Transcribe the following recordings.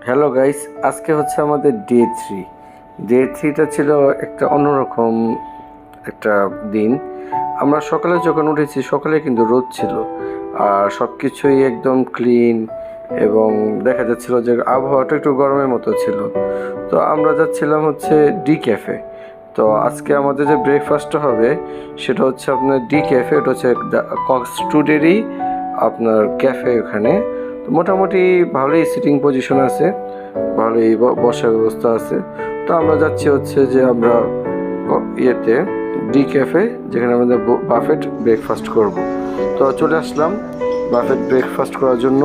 Hello guys, আজকে হচ্ছে আমাদের ডে 3। ডে 3টা ছিল একটা অন্যরকম একটা দিন। আমরা সকালে যখন উঠেছি, সকালে কিন্তু রোদ ছিল, আর সব কিছুই একদম ক্লিন, এবং দেখা যাচ্ছিল যে আবহাওয়াটা একটু গরমের মতো ছিল। তো আমরা যাচ্ছিলাম হচ্ছে ডি ক্যাফে। তো আজকে আমাদের যে ব্রেকফাস্টটা হবে সেটা হচ্ছে আপনার ডি ক্যাফে। এটা হচ্ছে কক্সটুডেরই আপনার ক্যাফে। ওখানে তো মোটামুটি ভালোই সিটিং পজিশন আছে, ভালোই বসার ব্যবস্থা আছে। তো আমরা যাচ্ছি হচ্ছে যে আমরা ইয়েতে ডি ক্যাফে, যেখানে আমাদের বাফেট ব্রেকফাস্ট করব। তো চলে আসলাম বাফেট ব্রেকফাস্ট করার জন্য।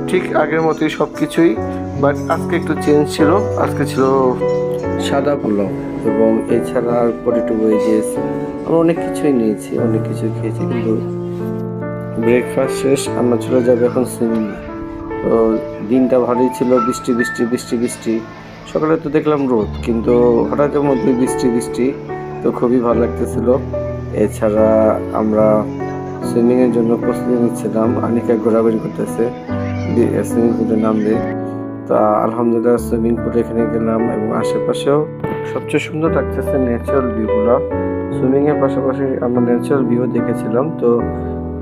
ঠিক আগের মতোই সব কিছুই, বাট আজকে একটু চেঞ্জ ছিল। আজকে ছিল সাদা পোলাও, এবং এছাড়া পটেটো ওয়েজেস, আমরা অনেক কিছুই নিয়েছি, অনেক কিছু খেয়েছি। কিন্তু ব্রেকফাস্ট শেষ, আমরা চলে যাবো এখন সুইমিং। তো দিনটা ভালোই ছিল, বৃষ্টি বৃষ্টি বৃষ্টি বৃষ্টি। সকালে তো দেখলাম রোদ, কিন্তু হঠাৎের মধ্যে বৃষ্টি বৃষ্টি, তো খুবই ভালো লাগতেছিল। এছাড়া আমরা সুইমিংয়ের জন্য প্রস্তুতি নিচ্ছিলাম। আনিকা ঘোরাঘুরি করতেছে সুইমিং পুলে নামবে। তা আলহামদুলিল্লাহ সুইমিং পুলে এখানে গেলাম, এবং আশেপাশেও সবচেয়ে সুন্দর লাগতেছে ন্যাচারাল ভিউগুলো। সুইমিংয়ের পাশাপাশি আমরা ন্যাচারাল ভিউ দেখেছিলাম। তো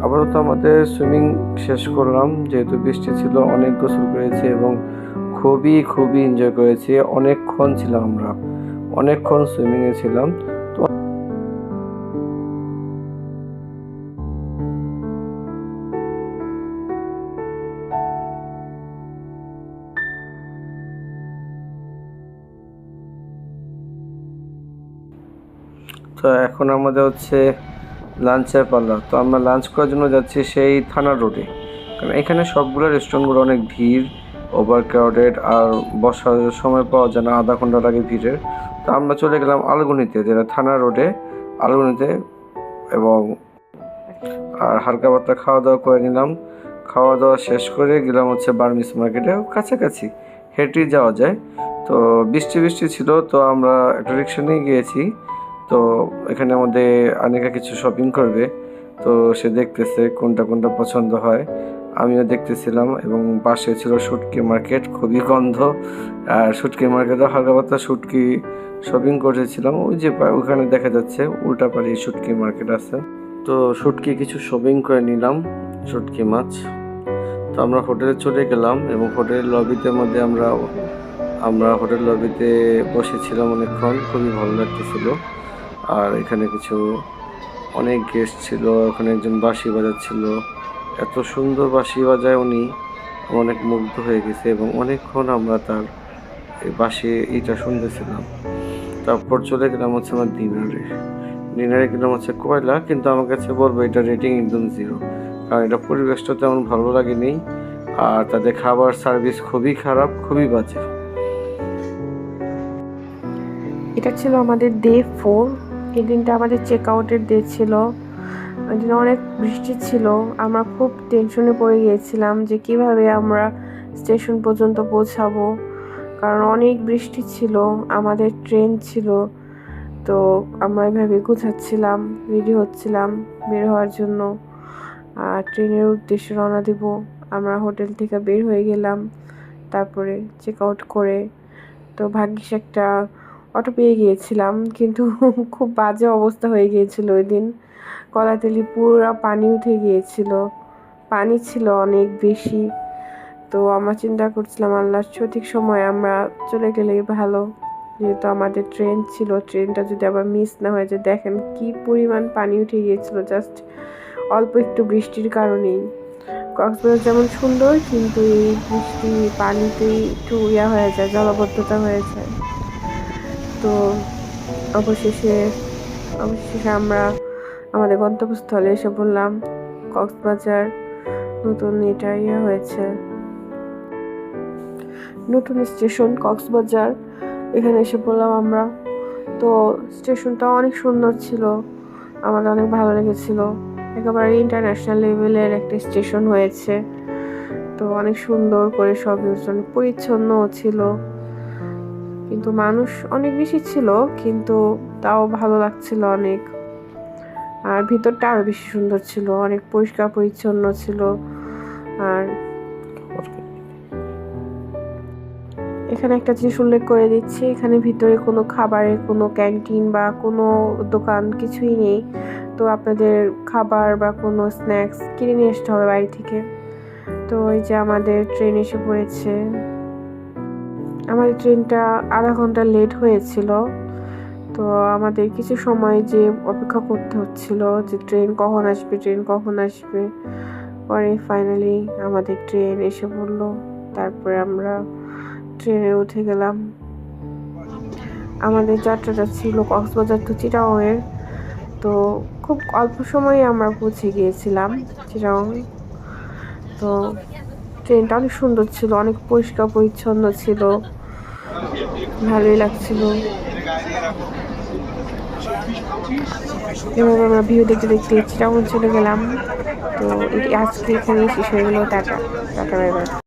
আপাতত আমাদের সুইমিং শেষ করলাম, যেহেতু বৃষ্টি ছিল, অনেক গোসল করেছি এবং খুবই খুবই এনজয় করেছি। অনেকক্ষণ ছিলাম আমরা, অনেকক্ষণ সুইমিংয়ে ছিলাম। তো তো এখন আমাদের হচ্ছে লাঞ্চের পালা। তো আমরা লাঞ্চ করার জন্য যাচ্ছি সেই থানা রোডে, কারণ এখানে সবগুলো রেস্টুরেন্টগুলো অনেক ভিড়, ওভার ক্রাউডেড, আর বসার সময় পাওয়া যায় না, আধা ঘন্টা লাগে ভিড়ের। তো আমরা চলে গেলাম আলগুনিতে, যেটা থানা রোডে আলগুনিতে। এবং আর হালকা পাতলা খাওয়া দাওয়া করে নিলাম। খাওয়া দাওয়া শেষ করে গেলাম হচ্ছে বার্মিস মার্কেটে, কাছাকাছি হেঁটেই যাওয়া যায়। তো বৃষ্টি বৃষ্টি ছিল, তো আমরা একটা রিক্সা নিয়ে গিয়েছি। তো এখানে আমাদের আনিকা কিছু শপিং করবে, তো সে দেখতেছে কোনটা কোনটা পছন্দ হয়। আমিও দেখতেছিলাম, এবং পাশে ছিল শুটকি মার্কেট, খুবই গন্ধ। আর শুটকি মার্কেটে হালকা পাতলা শুটকি শপিং করেছিলাম। ওই যে ওখানে দেখা যাচ্ছে উল্টাপাড়ি শুটকি মার্কেট আছে। তো শুটকি কিছু শপিং করে নিলাম, শুটকি মাছ। তো আমরা হোটেলে চলে গেলাম, এবং হোটেলের লবিতে মধ্যে আমরা আমরা হোটেল লবিতে বসেছিলাম অনেকক্ষণ, খুবই ভালো লাগতেছিল। আর এখানে কিছু অনেক গেস্ট ছিল, ওখানে একজন বাঁশি বাজাচ্ছিল, এত সুন্দর বাঁশি বাজায় উনি, অনেক মুগ্ধ হয়ে গেছে, এবং অনেকক্ষণ আমরা তার এই বাঁশি এইটা শুনতেছিলাম। তারপর চলে গেলাম হচ্ছে আমার ডিনারে গেলাম হচ্ছে কয়লা, কিন্তু আমার কাছে বলবো এটা রেটিং একদম 0, কারণ এটা পরিবেশটা তেমন ভালো লাগেনি, আর তাদের খাবার সার্ভিস খুবই খারাপ, খুবই বাজে। এটা ছিল আমাদের ডে 4। এই দিনটা আমাদের চেক আউটের ডে ছিল। ওই দিন অনেক বৃষ্টি ছিল। আমরা খুব টেনশনে পড়ে গিয়েছিলাম যে কিভাবে আমরা স্টেশন পর্যন্ত পৌঁছাবো, কারণ অনেক বৃষ্টি ছিল, আমাদের ট্রেন ছিল। তো আমরা এভাবে গুছাচ্ছিলাম, রেডি হচ্ছিলাম বের হওয়ার জন্য, আর ট্রেনের উদ্দেশ্যে রওনা দিব। আমরা হোটেল থেকে বের হয়ে গেলাম, তারপরে চেক আউট করে। তো ভাগ্যিস একটা অটো পেয়ে গিয়েছিলাম, কিন্তু খুব বাজে অবস্থা হয়ে গিয়েছিল ওই দিন। কলাতলি পুরো পানি উঠে গিয়েছিল, পানি ছিল অনেক বেশি। তো আমরা চিন্তা করছিলাম আল্লাহ সঠিক সময় আমরা চলে গেলেই ভালো, যেহেতু আমাদের ট্রেন ছিল, ট্রেনটা যদি আবার মিস না হয়ে যায়। দেখেন কি পরিমাণ পানি উঠে গিয়েছিল জাস্ট অল্প একটু বৃষ্টির কারণেই। কক্সবাজার যেমন সুন্দর, কিন্তু এই বৃষ্টি পানিতেই একটু হয়ে যায়, জলাবদ্ধতা হয়ে যায়। তো অবশেষে অবশেষে আমরা আমাদের গন্তব্যস্থলে এসে বললাম, কক্সবাজার। নতুন এটা হয়েছে, নতুন স্টেশন কক্সবাজার, এখানে এসে বললাম আমরা। তো স্টেশনটা অনেক সুন্দর ছিল, আমাদের অনেক ভালো লেগেছিল। একেবারে ইন্টারন্যাশনাল লেভেলের একটা স্টেশন হয়েছে। তো অনেক সুন্দর করে সব অনেক পরিচ্ছন্নও ছিল, কিন্তু মানুষ অনেক বেশি ছিল, কিন্তু তাও ভালো লাগছিল অনেক। আর ভিতরটা আরো বেশি সুন্দর ছিল, অনেক পরিষ্কার পরিচ্ছন্ন ছিল। আর এখানে একটা জিনিস উল্লেখ করে দিচ্ছি, এখানে ভিতরে কোনো খাবারের কোনো ক্যান্টিন বা কোনো দোকান কিছুই নেই। তো আপনাদের খাবার বা কোনো স্ন্যাক্স কিনে নিয়ে আসতে হবে বাড়ি থেকে। তো এই যে আমাদের ট্রেন এসে পড়েছে। আমাদের ট্রেনটা আধা ঘন্টা লেট হয়েছিল। তো আমাদের কিছু সময় যে অপেক্ষা করতে হচ্ছিল যে ট্রেন কখন আসবে, ট্রেন কখন আসবে। পরে ফাইনালি আমাদের ট্রেন এসে পড়লো। তারপরে আমরা ট্রেনে উঠে গেলাম। আমাদের যাত্রাটা ছিল কক্সবাজার টু চিটাগংয়ের। তো খুব অল্প সময়ে আমরা পৌঁছে গিয়েছিলাম চিটাগং। তো ট্রেনটা অনেক সুন্দর ছিল, অনেক পরিষ্কার পরিচ্ছন্ন ছিল, ভালোই লাগছিল। এভাবে আমরা ভিউ দেখতে দেখতে চিটাগং চলে গেলাম। তো এটি আজকে এখানেই শেষ হয়ে গেল। Tata tata, bye bye.